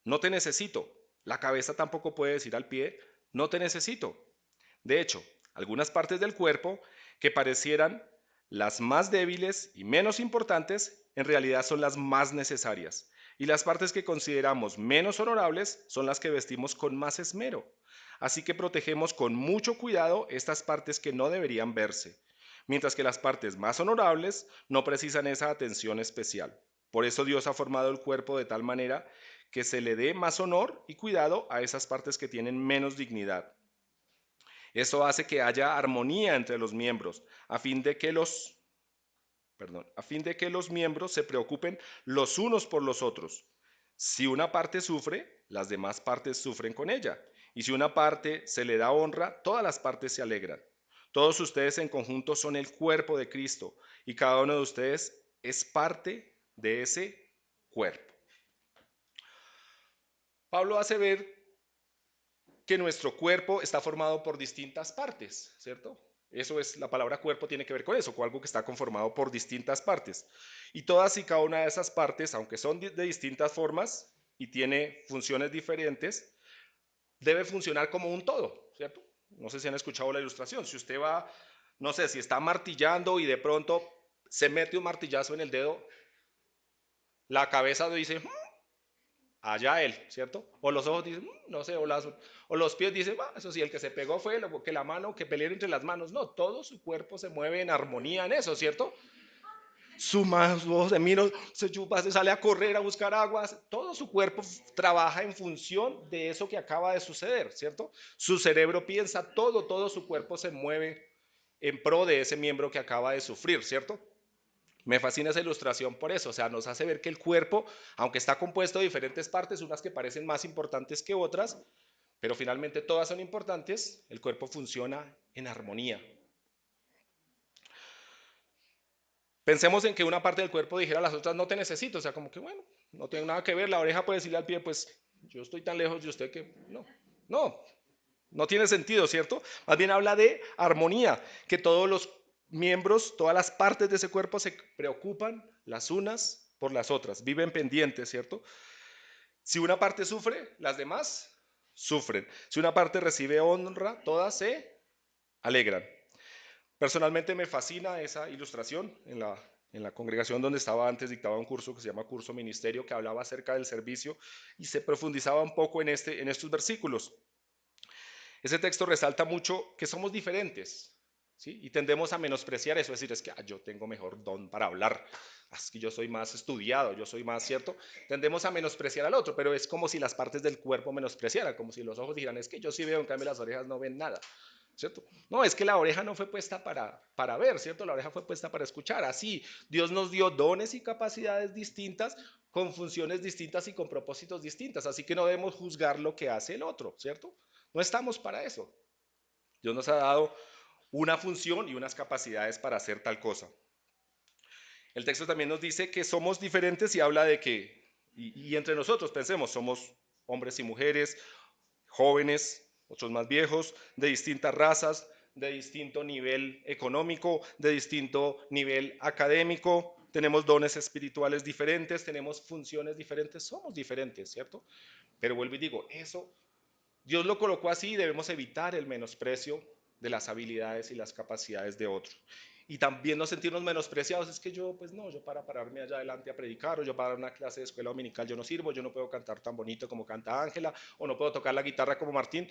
no te necesito. La cabeza tampoco puede decir al pie, no te necesito. De hecho, algunas partes del cuerpo que parecieran las más débiles y menos importantes, en realidad son las más necesarias. Y las partes que consideramos menos honorables son las que vestimos con más esmero. Así que protegemos con mucho cuidado estas partes que no deberían verse, mientras que las partes más honorables no precisan esa atención especial. Por eso Dios ha formado el cuerpo de tal manera que se le dé más honor y cuidado a esas partes que tienen menos dignidad. Eso hace que haya armonía entre los miembros, a fin de que los miembros se preocupen los unos por los otros. Si una parte sufre, las demás partes sufren con ella. Y si una parte se le da honra, todas las partes se alegran. Todos ustedes en conjunto son el cuerpo de Cristo y cada uno de ustedes es parte de ese cuerpo. Pablo hace ver que nuestro cuerpo está formado por distintas partes, ¿cierto? Eso es, la palabra cuerpo tiene que ver con eso, con algo que está conformado por distintas partes. Y todas y cada una de esas partes, aunque son de distintas formas y tiene funciones diferentes, debe funcionar como un todo, ¿cierto? No sé si han escuchado la ilustración. Si usted va, no sé, si está martillando y de pronto se mete un martillazo en el dedo, la cabeza dice, allá él, ¿cierto? O los ojos dicen, no sé, o los pies dicen, eso sí, el que se pegó fue que la mano, que pelearon entre las manos. No, todo su cuerpo se mueve en armonía en eso, ¿cierto? Su mano se mira, se chupa, se sale a correr, a buscar aguas. Todo su cuerpo trabaja en función de eso que acaba de suceder, ¿cierto? Su cerebro piensa todo su cuerpo se mueve en pro de ese miembro que acaba de sufrir, ¿cierto? Me fascina esa ilustración por eso, o sea, nos hace ver que el cuerpo, aunque está compuesto de diferentes partes, unas que parecen más importantes que otras, pero finalmente todas son importantes, el cuerpo funciona en armonía. Pensemos en que una parte del cuerpo dijera a las otras no te necesito, o sea, como que bueno, no tiene nada que ver, la oreja puede decirle al pie, pues yo estoy tan lejos de usted que no, no tiene sentido, ¿cierto? Más bien habla de armonía, que todos los miembros, todas las partes de ese cuerpo se preocupan las unas por las otras, viven pendientes, ¿cierto? Si una parte sufre, las demás sufren. Si una parte recibe honra, todas se alegran. Personalmente me fascina esa ilustración. En la congregación donde estaba antes dictaba un curso que se llama Curso Ministerio, que hablaba acerca del servicio y se profundizaba un poco en estos versículos. Ese texto resalta mucho que somos diferentes, ¿sí? Y tendemos a menospreciar eso, es decir, es que yo tengo mejor don para hablar, es que yo soy más estudiado, yo soy más, ¿cierto? Tendemos a menospreciar al otro, pero es como si las partes del cuerpo menospreciaran, como si los ojos dijeran, es que yo sí veo, en cambio las orejas no ven nada, ¿cierto? No, es que la oreja no fue puesta para ver, ¿cierto? La oreja fue puesta para escuchar. Así, Dios nos dio dones y capacidades distintas, con funciones distintas y con propósitos distintas, así que no debemos juzgar lo que hace el otro, ¿cierto? No estamos para eso. Dios nos ha dado una función y unas capacidades para hacer tal cosa. El texto también nos dice que somos diferentes y habla de que, y entre nosotros pensemos, somos hombres y mujeres, jóvenes, otros más viejos, de distintas razas, de distinto nivel económico, de distinto nivel académico, tenemos dones espirituales diferentes, tenemos funciones diferentes, somos diferentes, ¿cierto? Pero vuelvo y digo, eso Dios lo colocó así y debemos evitar el menosprecio de las habilidades y las capacidades de otros. Y también no sentirnos menospreciados, es que yo, pues no, yo para pararme allá adelante a predicar, o yo para dar una clase de escuela dominical yo no sirvo, yo no puedo cantar tan bonito como canta Ángela, o no puedo tocar la guitarra como Martín.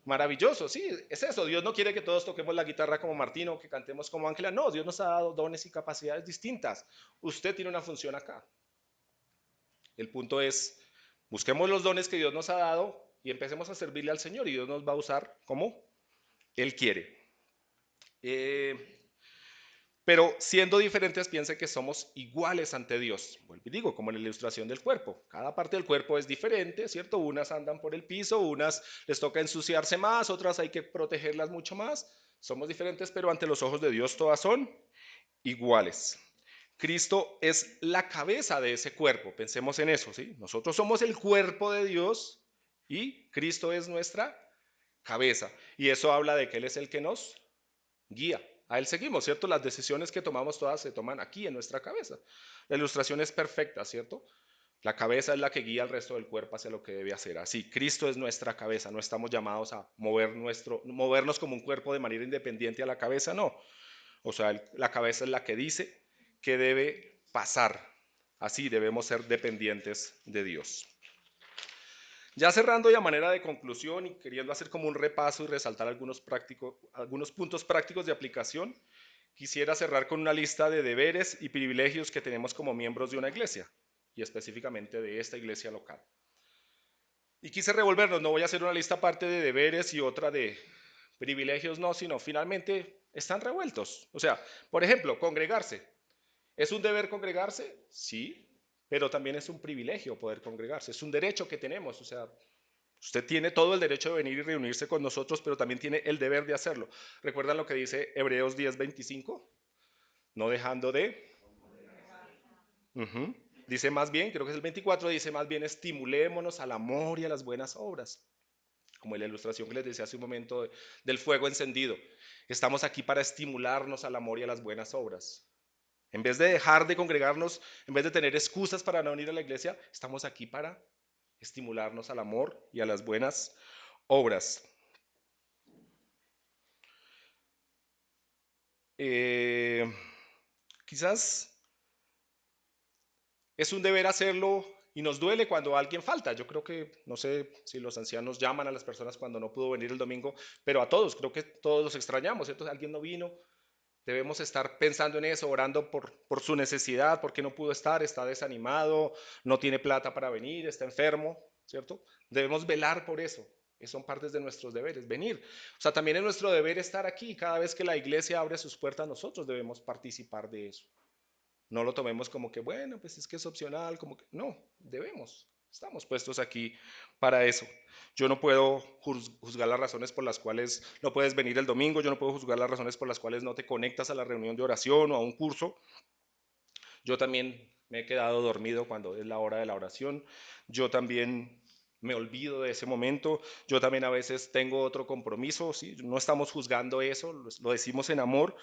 Maravilloso, sí, es eso. Dios no quiere que todos toquemos la guitarra como Martín o que cantemos como Ángela. No, Dios nos ha dado dones y capacidades distintas. Usted tiene una función acá. El punto es, busquemos los dones que Dios nos ha dado y empecemos a servirle al Señor y Dios nos va a usar como Él quiere. Eh, pero siendo diferentes, piense que somos iguales ante Dios. Vuelvo y digo, como en la ilustración del cuerpo. Cada parte del cuerpo es diferente, ¿cierto? Unas andan por el piso, unas les toca ensuciarse más, otras hay que protegerlas mucho más. Somos diferentes, pero ante los ojos de Dios todas son iguales. Cristo es la cabeza de ese cuerpo. Pensemos en eso, ¿sí? Nosotros somos el cuerpo de Dios y Cristo es nuestra cabeza. Y eso habla de que Él es el que nos guía. A Él seguimos, ¿cierto? Las decisiones que tomamos todas se toman aquí en nuestra cabeza. La ilustración es perfecta, ¿cierto? La cabeza es la que guía al resto del cuerpo hacia lo que debe hacer. Así, Cristo es nuestra cabeza. No estamos llamados a movernos como un cuerpo de manera independiente a la cabeza, no. O sea, la cabeza es la que dice que debe pasar. Así debemos ser dependientes de Dios. Ya cerrando y a manera de conclusión y queriendo hacer como un repaso y resaltar algunos puntos prácticos de aplicación, quisiera cerrar con una lista de deberes y privilegios que tenemos como miembros de una iglesia y específicamente de esta iglesia local. Y quise revolvernos, no voy a hacer una lista aparte de deberes y otra de privilegios, no, sino finalmente están revueltos. O sea, por ejemplo, congregarse. ¿Es un deber congregarse? Sí, pero también es un privilegio poder congregarse, es un derecho que tenemos, o sea, usted tiene todo el derecho de venir y reunirse con nosotros, pero también tiene el deber de hacerlo. ¿Recuerdan lo que dice Hebreos 10:25? No dejando de... Ujú. Dice más bien, creo que es el 24, dice más bien estimulémonos al amor y a las buenas obras, como en la ilustración que les decía hace un momento del fuego encendido. Estamos aquí para estimularnos al amor y a las buenas obras. En vez de dejar de congregarnos, en vez de tener excusas para no venir a la iglesia, estamos aquí para estimularnos al amor y a las buenas obras. Eh, Quizás es un deber hacerlo y nos duele cuando alguien falta. Yo creo que, no sé si los ancianos llaman a las personas cuando no pudo venir el domingo, pero a todos, creo que todos los extrañamos, ¿cierto? Alguien no vino, debemos estar pensando en eso, orando por su necesidad, porque no pudo estar, está desanimado, no tiene plata para venir, está enfermo, ¿cierto? Debemos velar por eso. Son partes de nuestros deberes, venir. O sea, también es nuestro deber estar aquí. Cada vez que la iglesia abre sus puertas, nosotros debemos participar de eso. No lo tomemos como que, bueno, pues es que es opcional, como que no, debemos. Estamos puestos aquí para eso. Yo no puedo juzgar las razones por las cuales no puedes venir el domingo, yo no puedo juzgar las razones por las cuales no te conectas a la reunión de oración o a un curso. Yo también me he quedado dormido cuando es la hora de la oración. Yo también me olvido de ese momento. Yo también a veces tengo otro compromiso, ¿sí? No estamos juzgando eso, lo decimos en amor,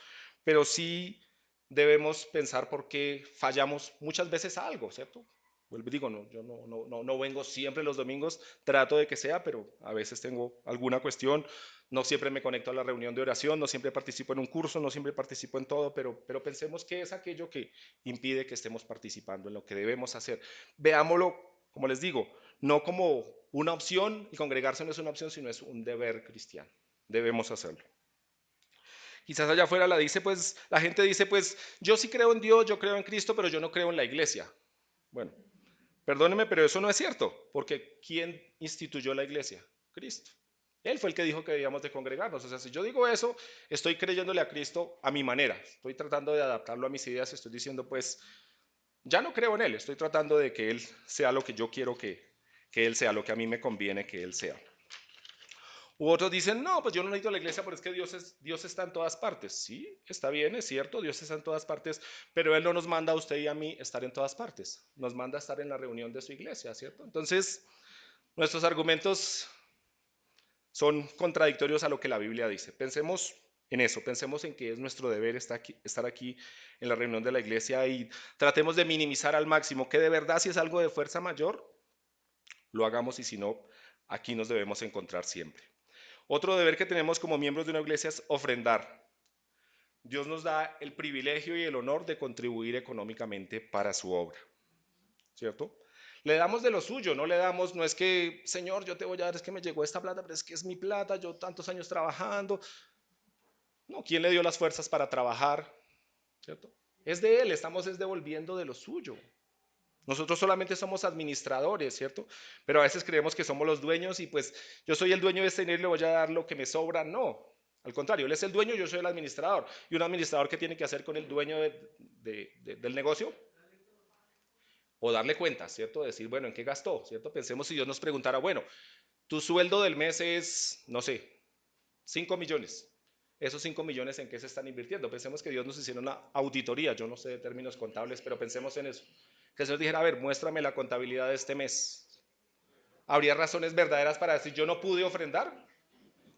pero sí debemos pensar por qué fallamos muchas veces a algo, ¿cierto? Vuelvo y digo, no, yo no vengo siempre los domingos, trato de que sea, pero a veces tengo alguna cuestión, no siempre me conecto a la reunión de oración, no siempre participo en un curso, no siempre participo en todo, pero pensemos qué es aquello que impide que estemos participando en lo que debemos hacer. Veámoslo, como les digo, no como una opción, y congregarse no es una opción, sino es un deber cristiano. Debemos hacerlo. Quizás allá afuera la gente dice, pues, yo sí creo en Dios, yo creo en Cristo, pero yo no creo en la iglesia. Bueno, perdóneme, pero eso no es cierto, porque ¿quién instituyó la iglesia? Cristo. Él fue el que dijo que debíamos de congregarnos. O sea, si yo digo eso, estoy creyéndole a Cristo a mi manera. Estoy tratando de adaptarlo a mis ideas. Estoy diciendo, pues, ya no creo en Él. Estoy tratando de que Él sea lo que yo quiero que Él sea, lo que a mí me conviene que Él sea. U otros dicen, no, pues yo no necesito la iglesia, pero es que Dios está en todas partes. Sí, está bien, es cierto, Dios está en todas partes, pero Él no nos manda a usted y a mí estar en todas partes. Nos manda a estar en la reunión de su iglesia, ¿cierto? Entonces, nuestros argumentos son contradictorios a lo que la Biblia dice. Pensemos en eso, pensemos en que es nuestro deber estar aquí en la reunión de la iglesia y tratemos de minimizar al máximo que de verdad si es algo de fuerza mayor, lo hagamos y si no, aquí nos debemos encontrar siempre. Otro deber que tenemos como miembros de una iglesia es ofrendar. Dios nos da el privilegio y el honor de contribuir económicamente para su obra, ¿cierto? Le damos de lo suyo, no le damos, no es que, Señor, yo te voy a dar, es que me llegó esta plata, pero es que es mi plata, yo tantos años trabajando. No, ¿quién le dio las fuerzas para trabajar? ¿Cierto? Es de Él, estamos es devolviendo de lo suyo. Nosotros solamente somos administradores, ¿cierto? Pero a veces creemos que somos los dueños y pues yo soy el dueño de este dinero y le voy a dar lo que me sobra. No, al contrario, él es el dueño, yo soy el administrador. ¿Y un administrador qué tiene que hacer con el dueño del negocio? O darle cuenta, ¿cierto? Decir, bueno, ¿en qué gastó? ¿Cierto? Pensemos si Dios nos preguntara, bueno, tu sueldo del mes es, no sé, 5 millones. Esos 5 millones en qué se están invirtiendo. Pensemos que Dios nos hiciera una auditoría, yo no sé de términos contables, pero pensemos en eso. Que el Señor dijera, a ver, muéstrame la contabilidad de este mes. ¿Habría razones verdaderas para decir yo no pude ofrendar?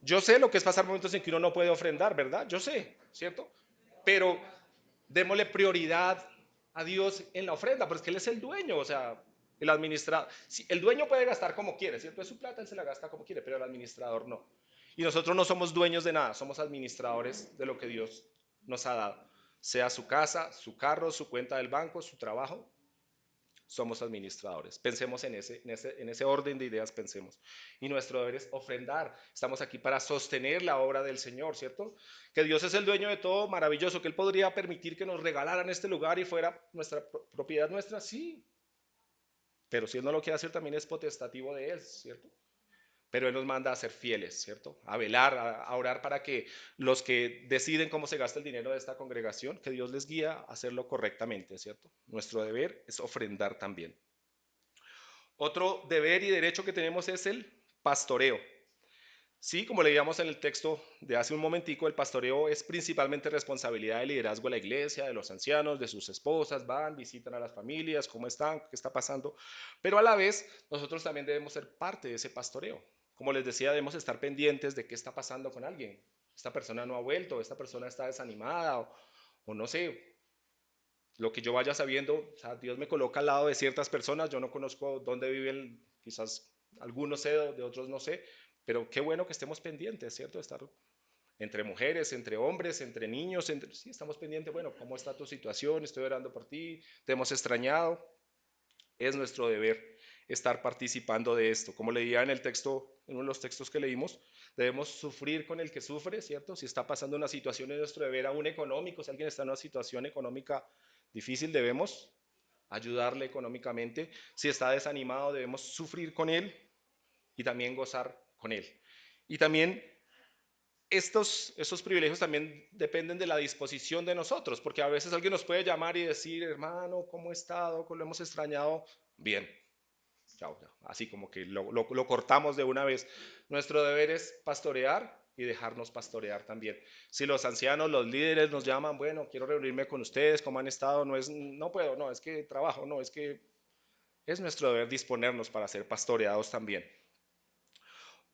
Yo sé lo que es pasar momentos en que uno no puede ofrendar, ¿verdad? Yo sé, ¿cierto? Pero démosle prioridad a Dios en la ofrenda, porque es que Él es el dueño, o sea, el administrador. Si, el dueño puede gastar como quiere, ¿cierto? Es su plata, él se la gasta como quiere, pero el administrador no. Y nosotros no somos dueños de nada, somos administradores de lo que Dios nos ha dado. Sea su casa, su carro, su cuenta del banco, su trabajo, somos administradores. Pensemos en ese orden de ideas, pensemos. Y nuestro deber es ofrendar. Estamos aquí para sostener la obra del Señor, ¿cierto? Que Dios es el dueño de todo, maravilloso, que Él podría permitir que nos regalaran este lugar y fuera nuestra propiedad nuestra, sí. Pero si Él no lo quiere hacer, también es potestativo de Él, ¿cierto? Pero Él nos manda a ser fieles, ¿cierto? A velar, a orar para que los que deciden cómo se gasta el dinero de esta congregación, que Dios les guía a hacerlo correctamente, ¿cierto? Nuestro deber es ofrendar también. Otro deber y derecho que tenemos es el pastoreo. Sí, como leíamos en el texto de hace un momentico, el pastoreo es principalmente responsabilidad de liderazgo de la iglesia, de los ancianos, de sus esposas, van, visitan a las familias, cómo están, qué está pasando, pero a la vez nosotros también debemos ser parte de ese pastoreo. Como les decía, debemos estar pendientes de qué está pasando con alguien. Esta persona no ha vuelto, esta persona está desanimada o no sé, lo que yo vaya sabiendo, o sea, Dios me coloca al lado de ciertas personas, yo no conozco dónde viven, quizás algunos sé, de otros no sé, pero qué bueno que estemos pendientes, ¿cierto? Estar entre mujeres, entre hombres, entre niños, sí, estamos pendientes, bueno, ¿cómo está tu situación? Estoy orando por ti, te hemos extrañado. Es nuestro deber estar participando de esto. Como leía en el texto, en uno de los textos que leímos, debemos sufrir con el que sufre, ¿cierto? Si está pasando una situación en nuestro deber aún económico, si alguien está en una situación económica difícil, debemos ayudarle económicamente. Si está desanimado, debemos sufrir con él y también gozar con él. Y también estos privilegios también dependen de la disposición de nosotros, porque a veces alguien nos puede llamar y decir, hermano, ¿cómo he estado? ¿Cómo lo hemos extrañado? Bien, chao, chao. Así como que lo cortamos de una vez. Nuestro deber es pastorear y dejarnos pastorear también. Si los ancianos, los líderes nos llaman, bueno, quiero reunirme con ustedes, ¿cómo han estado? No es, no puedo, no, es que trabajo, no, es que es nuestro deber disponernos para ser pastoreados también.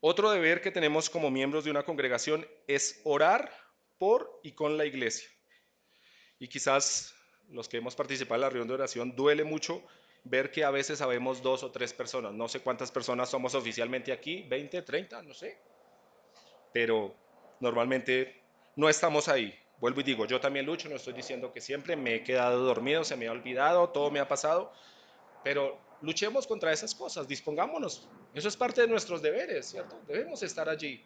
Otro deber que tenemos como miembros de una congregación es orar por y con la iglesia. Y quizás los que hemos participado en la reunión de oración duele mucho ver que a veces habemos 2 o 3 personas. No sé cuántas personas somos oficialmente aquí, 20, 30, no sé, pero normalmente no estamos ahí. Vuelvo y digo, yo también lucho, no estoy diciendo que siempre me he quedado dormido, se me ha olvidado, todo me ha pasado, pero luchemos contra esas cosas, dispongámonos. Eso es parte de nuestros deberes, ¿cierto? Debemos estar allí.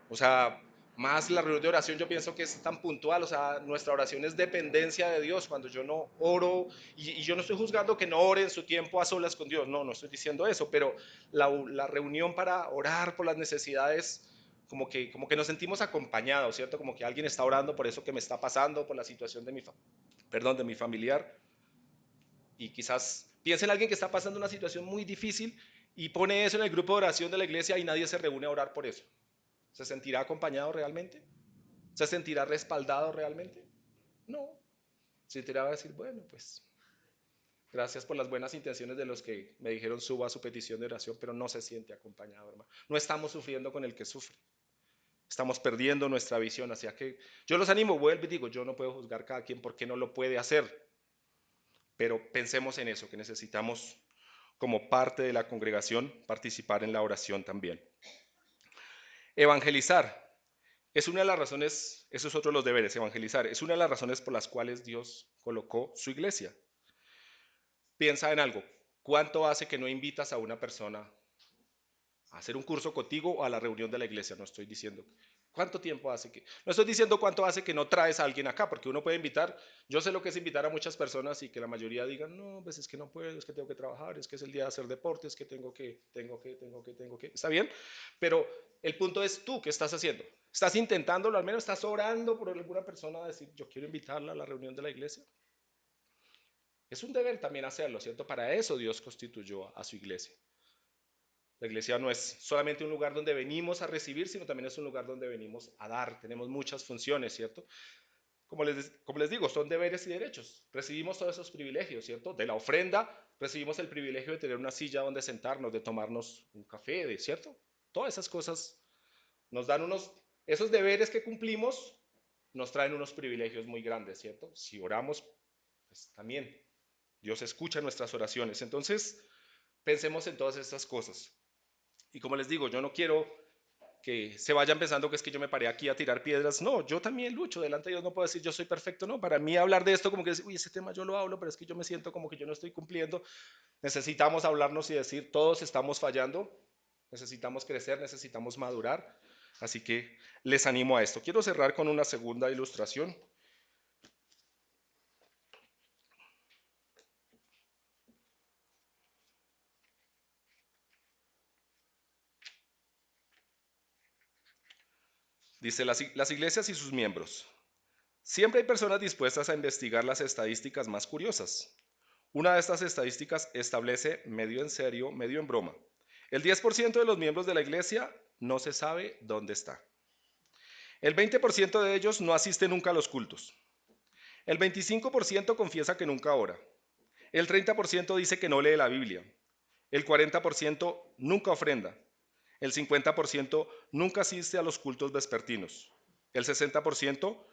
O sea, más la reunión de oración yo pienso que es tan puntual, o sea, nuestra oración es dependencia de Dios. Cuando yo no oro, y yo no estoy juzgando que no ore en su tiempo a solas con Dios, no, no estoy diciendo eso, pero la reunión para orar por las necesidades, como que nos sentimos acompañados, ¿cierto? Como que alguien está orando por eso que me está pasando, por la situación de de mi familiar, y quizás piense en alguien que está pasando una situación muy difícil y pone eso en el grupo de oración de la iglesia y nadie se reúne a orar por eso. ¿Se sentirá acompañado realmente? ¿Se sentirá respaldado realmente? No. Se sentirá a decir, bueno, pues gracias por las buenas intenciones de los que me dijeron suba su petición de oración, pero no se siente acompañado, hermano. No estamos sufriendo con el que sufre. Estamos perdiendo nuestra visión. Hacia que yo los animo, vuelvo y digo, yo no puedo juzgar a cada quien porque no lo puede hacer, pero pensemos en eso, que necesitamos como parte de la congregación participar en la oración también. Evangelizar. Es una de las razones, eso es otro de los deberes, evangelizar. Es una de las razones por las cuales Dios colocó su iglesia. Piensa en algo. ¿Cuánto hace que no invitas a una persona a hacer un curso contigo o a la reunión de la iglesia? No estoy diciendo. ¿Cuánto tiempo hace que? No estoy diciendo cuánto hace que no traes a alguien acá, porque uno puede invitar. Yo sé lo que es invitar a muchas personas y que la mayoría digan, no, pues es que no puedo, es que tengo que trabajar, es que es el día de hacer deporte, es que tengo que. Está bien, pero el punto es tú, ¿qué estás haciendo? ¿Estás intentándolo? Al menos estás orando por alguna persona a decir, yo quiero invitarla a la reunión de la iglesia. Es un deber también hacerlo, ¿cierto? Para eso Dios constituyó a su iglesia. La iglesia no es solamente un lugar donde venimos a recibir, sino también es un lugar donde venimos a dar. Tenemos muchas funciones, ¿cierto? Como les digo, son deberes y derechos. Recibimos todos esos privilegios, ¿cierto? De la ofrenda recibimos el privilegio de tener una silla donde sentarnos, de tomarnos un café, ¿cierto? Todas esas cosas nos dan esos deberes que cumplimos nos traen unos privilegios muy grandes, ¿cierto? Si oramos, pues también Dios escucha nuestras oraciones. Entonces, pensemos en todas estas cosas. Y como les digo, yo no quiero que se vayan pensando que es que yo me paré aquí a tirar piedras. No, yo también lucho. Delante de Dios no puedo decir yo soy perfecto. No, para mí hablar de esto como que decir, uy, ese tema yo lo hablo, pero es que yo me siento como que yo no estoy cumpliendo. Necesitamos hablarnos y decir, todos estamos fallando. Necesitamos crecer, necesitamos madurar. Así que les animo a esto. Quiero cerrar con una segunda ilustración. Dice, las iglesias y sus miembros. Siempre hay personas dispuestas a investigar las estadísticas más curiosas. Una de estas estadísticas establece, medio en serio, medio en broma, el 10% de los miembros de la iglesia no se sabe dónde está. El 20% de ellos no asiste nunca a los cultos. El 25% confiesa que nunca ora. El 30% dice que no lee la Biblia. El 40% nunca ofrenda. El 50% nunca asiste a los cultos vespertinos. El 60%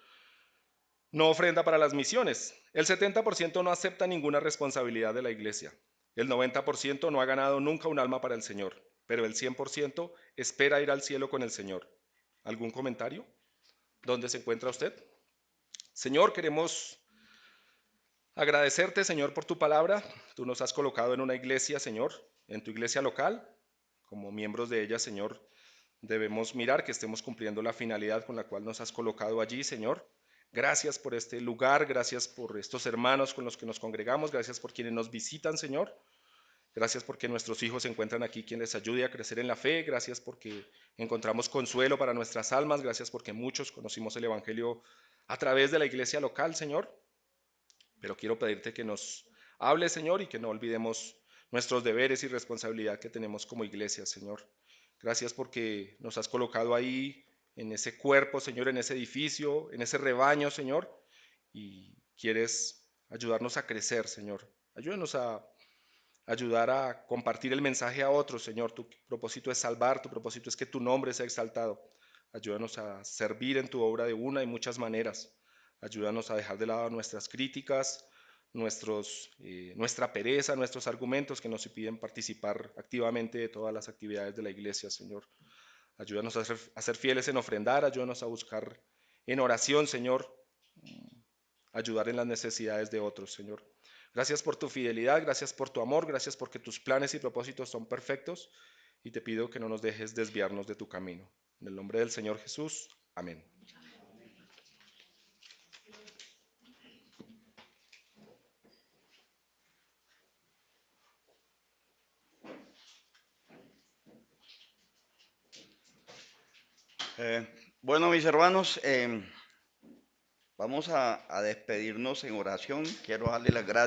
no ofrenda para las misiones. El 70% no acepta ninguna responsabilidad de la iglesia. El 90% no ha ganado nunca un alma para el Señor. Pero el 100% espera ir al cielo con el Señor. ¿Algún comentario? ¿Dónde se encuentra usted? Señor, queremos agradecerte, Señor, por tu palabra. Tú nos has colocado en una iglesia, Señor, en tu iglesia local. Como miembros de ella, Señor, debemos mirar que estemos cumpliendo la finalidad con la cual nos has colocado allí, Señor. Gracias por este lugar, gracias por estos hermanos con los que nos congregamos, gracias por quienes nos visitan, Señor. Gracias porque nuestros hijos se encuentran aquí quien les ayude a crecer en la fe. Gracias porque encontramos consuelo para nuestras almas. Gracias porque muchos conocimos el Evangelio a través de la iglesia local, Señor. Pero quiero pedirte que nos hable, Señor, y que no olvidemos nuestros deberes y responsabilidad que tenemos como iglesia, Señor. Gracias porque nos has colocado ahí en ese cuerpo, Señor, en ese edificio, en ese rebaño, Señor, y quieres ayudarnos a crecer, Señor. Ayúdanos a ayudar a compartir el mensaje a otros, Señor. Tu propósito es salvar, tu propósito es que tu nombre sea exaltado. Ayúdanos a servir en tu obra de una y muchas maneras. Ayúdanos a dejar de lado nuestras críticas, nuestra pereza, nuestros argumentos que nos impiden participar activamente de todas las actividades de la iglesia, Señor. Ayúdanos a ser fieles en ofrendar, ayúdanos a buscar en oración, Señor, ayudar en las necesidades de otros, Señor. Gracias por tu fidelidad, gracias por tu amor, gracias porque tus planes y propósitos son perfectos y te pido que no nos dejes desviarnos de tu camino. En el nombre del Señor Jesús, amén. Eh, bueno, mis hermanos, vamos a despedirnos en oración. Quiero darle las gracias